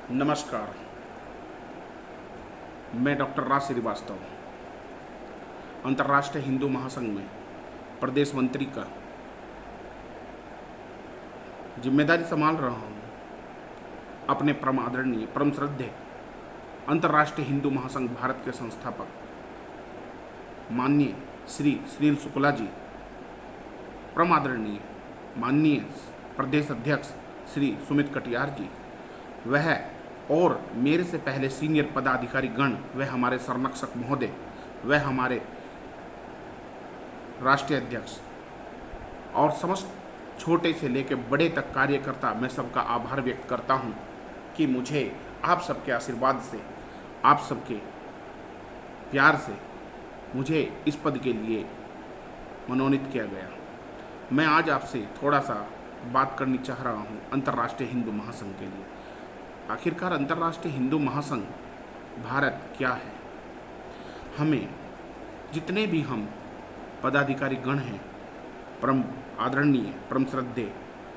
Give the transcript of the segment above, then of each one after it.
नमस्कार। मैं डॉक्टर राज श्रीवास्तव अंतर्राष्ट्रीय हिंदू महासंघ में प्रदेश मंत्री का जिम्मेदारी संभाल रहा हूँ। अपने परम आदरणीय परम श्रद्धेय अंतर्राष्ट्रीय हिंदू महासंघ भारत के संस्थापक माननीय श्री सुनील शुक्ला जी, परम आदरणीय माननीय प्रदेश अध्यक्ष श्री सुमित कटियार जी, वह और मेरे से पहले सीनियर पदाधिकारी गण, वह हमारे संरक्षक महोदय, वह हमारे राष्ट्रीय अध्यक्ष और समस्त छोटे से लेकर बड़े तक कार्यकर्ता, मैं सबका आभार व्यक्त करता हूं कि मुझे आप सबके आशीर्वाद से, आप सबके प्यार से मुझे इस पद के लिए मनोनीत किया गया। मैं आज आपसे थोड़ा सा बात करनी चाह रहा हूं अंतर्राष्ट्रीय हिंदू महासंघ के लिए। आखिरकार अंतर्राष्ट्रीय हिंदू महासंघ भारत क्या है? हमें जितने भी हम पदाधिकारी गण हैं, परम आदरणीय परम श्रद्धेय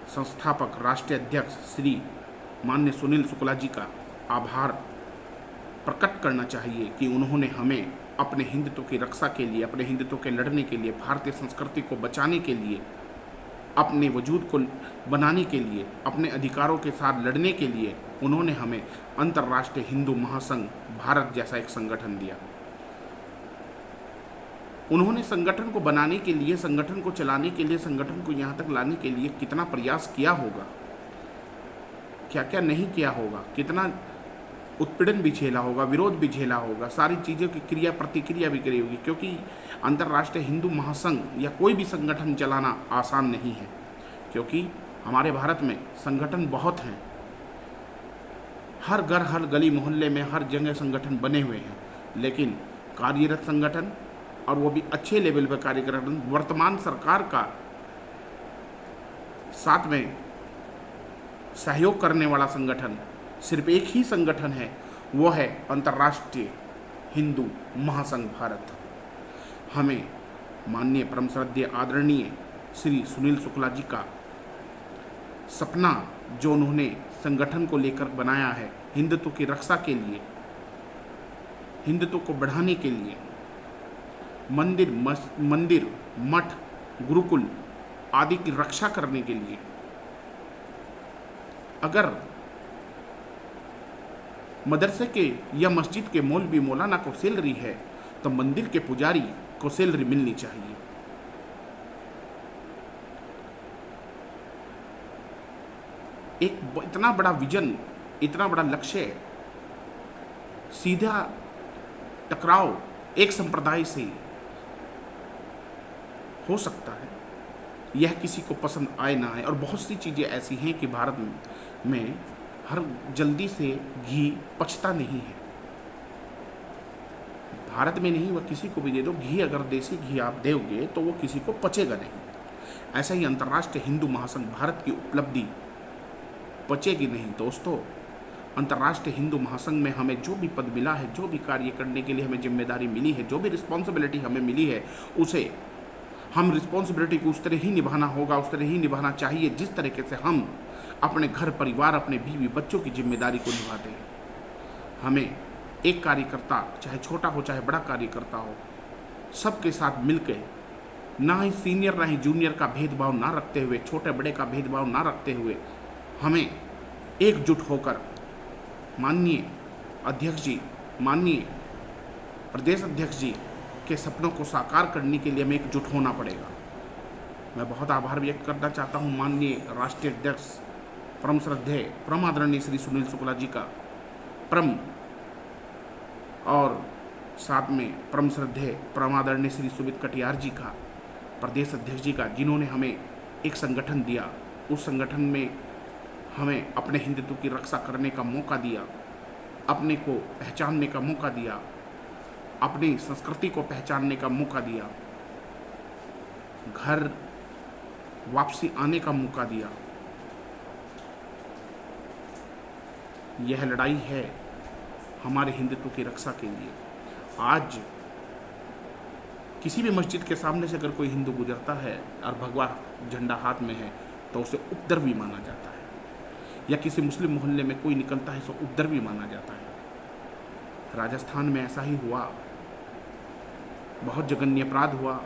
संस्थापक राष्ट्रीय अध्यक्ष श्री माननीय सुनील शुक्ला जी का आभार प्रकट करना चाहिए कि उन्होंने हमें अपने हिंदुत्व की रक्षा के लिए, अपने हिंदुत्व के लड़ने के लिए, भारतीय संस्कृति को बचाने के लिए, अपने वजूद को बनाने के लिए, अपने अधिकारों के साथ लड़ने के लिए उन्होंने हमें अंतर्राष्ट्रीय हिंदू महासंघ भारत जैसा एक संगठन दिया। उन्होंने संगठन को बनाने के लिए, संगठन को चलाने के लिए, संगठन को यहाँ तक लाने के लिए कितना प्रयास किया होगा, क्या क्या नहीं किया होगा, कितना उत्पीड़न भी झेला होगा, विरोध भी झेला होगा, सारी चीज़ों की क्रिया प्रतिक्रिया भी करी होगी। क्योंकि अंतर्राष्ट्रीय हिंदू महासंघ या कोई भी संगठन चलाना आसान नहीं है, क्योंकि हमारे भारत में संगठन बहुत हैं। हर घर, हर गली मोहल्ले में, हर जगह संगठन बने हुए हैं, लेकिन कार्यरत संगठन और वो भी अच्छे लेवल पर कार्यरत वर्तमान सरकार का साथ में सहयोग करने वाला संगठन सिर्फ एक ही संगठन है, वो है अंतर्राष्ट्रीय हिंदू महासंघ भारत। हमें माननीय परम श्रद्धेय आदरणीय श्री सुनील शुक्ला जी का सपना जो उन्होंने संगठन को लेकर बनाया है, हिंदुत्व की रक्षा के लिए, हिंदुत्व को बढ़ाने के लिए, मंदिर, मठ, गुरुकुल आदि की रक्षा करने के लिए, अगर मदरसे के या मस्जिद के मौलवी मौलाना को सैलरी है तो मंदिर के पुजारी को सैलरी मिलनी चाहिए। एक इतना बड़ा विजन, इतना बड़ा लक्ष्य, सीधा टकराव एक संप्रदाय से हो सकता है, यह किसी को पसंद आए ना आए। और बहुत सी चीज़ें ऐसी हैं कि भारत में हर जल्दी से घी पचता नहीं है। भारत में नहीं, वह किसी को भी दे दो, घी अगर देसी घी आप दोगे तो वो किसी को पचेगा नहीं। ऐसा ही अंतर्राष्ट्रीय हिंदू महासंघ भारत की उपलब्धि पचेगी नहीं। दोस्तों, अंतर्राष्ट्रीय हिंदू महासंघ में हमें जो भी पद मिला है, जो भी कार्य करने के लिए हमें जिम्मेदारी मिली है, जो भी रिस्पॉन्सिबिलिटी हमें मिली है, उसे हम रिस्पॉन्सिबिलिटी को उस तरह ही निभाना होगा, उस तरह ही निभाना चाहिए जिस तरीके से हम अपने घर परिवार, अपने बीवी बच्चों की जिम्मेदारी को निभाते हैं। हमें एक कार्यकर्ता, चाहे छोटा हो चाहे बड़ा कार्यकर्ता हो, सबके साथ मिलकर, ना ही सीनियर ना ही जूनियर का भेदभाव ना रखते हुए, छोटे बड़े का भेदभाव ना रखते हुए, हमें एकजुट होकर माननीय अध्यक्ष जी, माननीय प्रदेश अध्यक्ष जी के सपनों को साकार करने के लिए हमें एकजुट होना पड़ेगा। मैं बहुत आभार व्यक्त करना चाहता हूँ माननीय राष्ट्रीय अध्यक्ष परम श्रद्धेय परम आदरणीय श्री सुनील शुक्ला जी का, परम और साथ में परम श्रद्धेय परम आदरणीय श्री सुमित कटियार जी का, प्रदेश अध्यक्ष जी का, जिन्होंने हमें एक संगठन दिया, उस संगठन में हमें अपने हिंदुत्व की रक्षा करने का मौका दिया, अपने को पहचानने का मौका दिया, अपनी संस्कृति को पहचानने का मौका दिया, घर वापसी आने का मौका दिया। यह लड़ाई है हमारे हिंदुत्व की रक्षा के लिए। आज किसी भी मस्जिद के सामने से अगर कोई हिंदू गुजरता है और भगवा झंडा हाथ में है तो उसे उपद्रवी माना जाता है। या किसी मुस्लिम मोहल्ले में कोई निकलता है तो उपद्रवी माना जाता है। राजस्थान में ऐसा ही हुआ, बहुत जघन्य अपराध हुआ,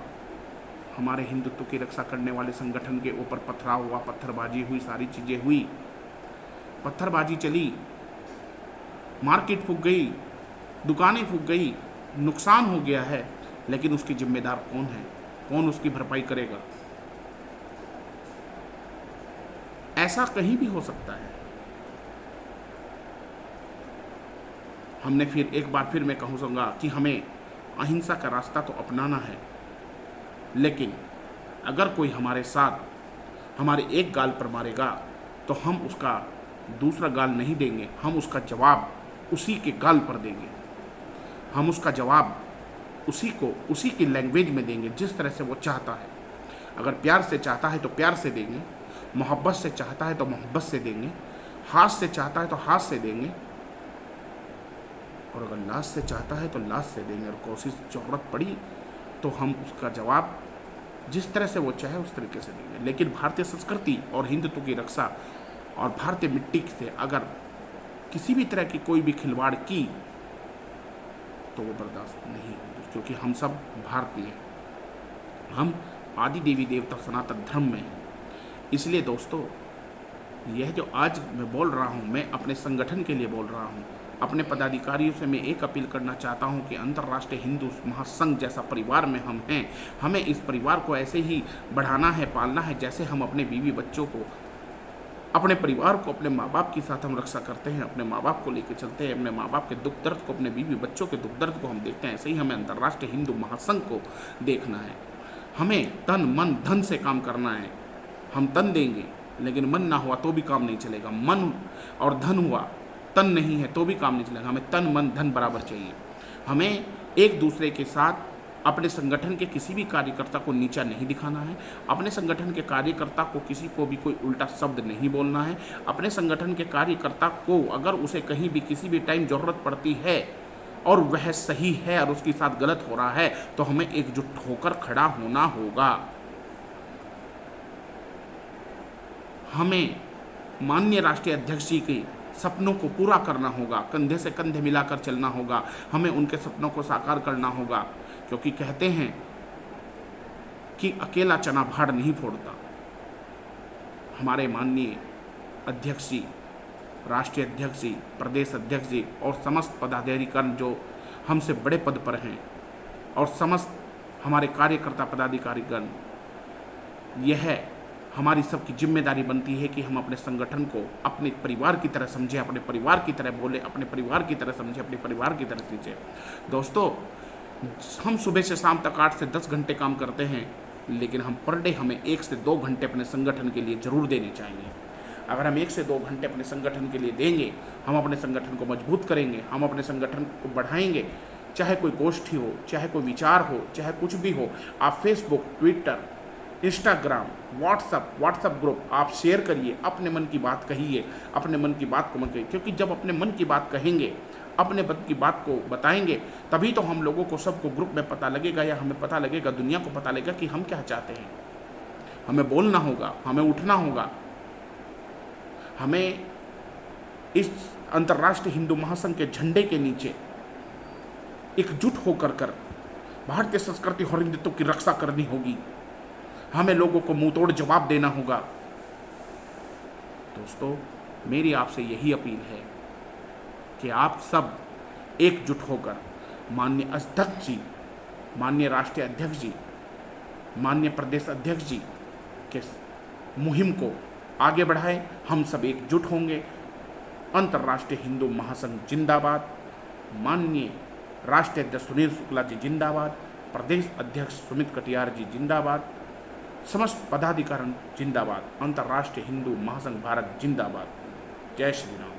हमारे हिंदुत्व की रक्षा करने वाले संगठन के ऊपर पथराव हुआ, पत्थरबाजी हुई, सारी चीज़ें हुई, पत्थरबाजी चली, मार्केट फूक गई, दुकानें फूक गई, नुकसान हो गया है, लेकिन उसकी जिम्मेदार कौन है? कौन उसकी भरपाई करेगा? ऐसा कहीं भी हो सकता है। हमने फिर एक बार फिर मैं कहूँगा कि हमें अहिंसा का रास्ता तो अपनाना है, लेकिन अगर कोई हमारे साथ हमारे एक गाल पर मारेगा तो हम उसका दूसरा गाल नहीं देंगे, हम उसका जवाब उसी के गाल पर देंगे। हम उसका जवाब उसी की लैंग्वेज में देंगे जिस तरह से वो चाहता है। अगर प्यार से चाहता है तो प्यार से देंगे, मोहब्बत से चाहता है तो मोहब्बत से देंगे, हाथ से चाहता है तो हाथ से देंगे, और अगर लाश से चाहता है तो लाश से देंगे। और कोशिश जरूरत पड़ी तो हम उसका जवाब जिस तरह से वो चाहे उस तरीके से देंगे। लेकिन भारतीय संस्कृति और हिंदुत्व की रक्षा और भारतीय मिट्टी से अगर किसी भी तरह की कोई भी खिलवाड़ की तो वो बर्दाश्त नहीं होगी, क्योंकि हम सब भारतीय हैं, हम आदि देवी देवता सनातन धर्म में हैं। इसलिए दोस्तों, यह जो आज मैं बोल रहा हूँ, मैं अपने संगठन के लिए बोल रहा हूँ। अपने पदाधिकारियों से मैं एक अपील करना चाहता हूँ कि अंतर्राष्ट्रीय हिंदू महासंघ जैसा परिवार में हम हैं, हमें इस परिवार को ऐसे ही बढ़ाना है, पालना है, जैसे हम अपने बीवी बच्चों को, अपने परिवार को, अपने माँ बाप के साथ हम रक्षा करते हैं, अपने माँ बाप को लेकर चलते हैं, अपने माँ बाप के दुख दर्द को, अपने बीवी बच्चों के दुख दर्द को हम देखते हैं। ऐसे ही हमें अंतर्राष्ट्रीय हिंदू महासंघ को देखना है। हमें तन मन धन से काम करना है। हम तन देंगे लेकिन मन ना हुआ तो भी काम नहीं चलेगा, मन और धन हुआ, तन नहीं है तो भी काम नहीं चलेगा। हमें तन मन धन बराबर चाहिए। हमें एक दूसरे के साथ अपने संगठन के किसी भी कार्यकर्ता को नीचा नहीं दिखाना है, अपने संगठन के कार्यकर्ता को किसी को भी कोई उल्टा शब्द नहीं बोलना है। अपने संगठन के कार्यकर्ता को अगर उसे कहीं भी किसी भी टाइम ज़रूरत पड़ती है और वह सही है और उसके साथ गलत हो रहा है तो हमें एकजुट होकर खड़ा होना होगा। हमें माननीय राष्ट्रीय अध्यक्ष जी के सपनों को पूरा करना होगा, कंधे से कंधे मिलाकर चलना होगा, हमें उनके सपनों को साकार करना होगा, क्योंकि कहते हैं कि अकेला चना भाड़ नहीं फोड़ता। हमारे माननीय अध्यक्ष जी, राष्ट्रीय अध्यक्ष जी, प्रदेश अध्यक्ष जी और समस्त पदाधिकारीगण जो हमसे बड़े पद पर हैं और समस्त हमारे कार्यकर्ता पदाधिकारीगण, यह हमारी सबकी जिम्मेदारी बनती है कि हम अपने संगठन को अपने परिवार की तरह समझें, अपने परिवार की तरह बोले, अपने परिवार की तरह समझें, अपने परिवार की तरह सींचें। दोस्तों, हम सुबह से शाम तक 8 से 10 घंटे काम करते हैं, लेकिन हम पर डे हमें 1 से 2 घंटे अपने संगठन के लिए ज़रूर देने चाहिए। अगर हम 1 से 2 घंटे अपने संगठन के लिए देंगे, हम अपने संगठन को मजबूत करेंगे, हम अपने संगठन को बढ़ाएंगे। चाहे कोई गोष्ठी हो, चाहे कोई विचार हो, चाहे कुछ भी हो, आप Facebook, Twitter, Instagram, WhatsApp group आप शेयर करिए, अपने मन की बात कहिए, अपने मन की बात को मत कहिए, क्योंकि जब अपने मन की बात कहेंगे, अपने मन की बात को बताएंगे, तभी तो हम लोगों को, सबको ग्रुप में पता लगेगा, या हमें पता लगेगा, दुनिया को पता लगेगा कि हम क्या चाहते हैं। हमें बोलना होगा, हमें उठना होगा, हमें इस अंतर्राष्ट्रीय हिंदू महासंघ के झंडे के नीचे एकजुट होकर भारतीय संस्कृति और हिंदुत्व की रक्षा करनी होगी। हमें लोगों को मुंह तोड़ जवाब देना होगा। दोस्तों, मेरी आपसे यही अपील है कि आप सब एकजुट होकर माननीय अध्यक्ष जी, माननीय राष्ट्रीय अध्यक्ष जी, माननीय प्रदेश अध्यक्ष जी के मुहिम को आगे बढ़ाएं। हम सब एकजुट होंगे। अंतर्राष्ट्रीय हिंदू महासंघ जिंदाबाद, माननीय राष्ट्रीय अध्यक्ष सुनील शुक्ला जी जिंदाबाद, प्रदेश अध्यक्ष सुमित कटियार जी जिंदाबाद, समस्त पदाधिकारी जिंदाबाद, अंतर्राष्ट्रीय हिंदू महासंघ भारत जिंदाबाद। जय श्री राम।